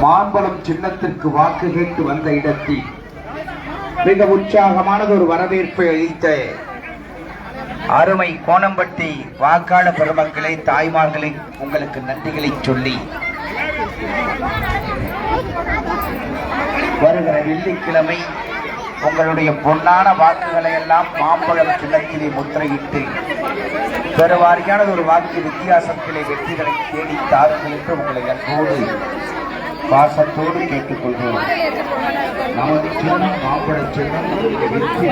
மாம்பழம் சின்னத்திற்கு வாக்கு கேட்டு வந்த இடத்தில் மிக உற்சாகமானது ஒரு வரவேற்பை அளித்த அருமை கோணம்பட்டி வாக்காளர் பெருமக்களை, தாய்மார்களை உங்களுக்கு நன்றிகளை சொல்லி வருகிற வெள்ளிக்கிழமை உங்களுடைய பொன்னான வாக்குகளை எல்லாம் மாம்பழம் சின்னத்திலே முத்திரையிட்டு பெருவாரியான ஒரு வாக்கு வித்தியாசத்திலே வெற்றிகளை தேடி தாருங்கள் என்று உங்களை அன்போடு பாசத்தோடு கேட்டுக்கொள்கிறோம். நமது சின்னம் மாம்பழ சின்னம் வெற்றி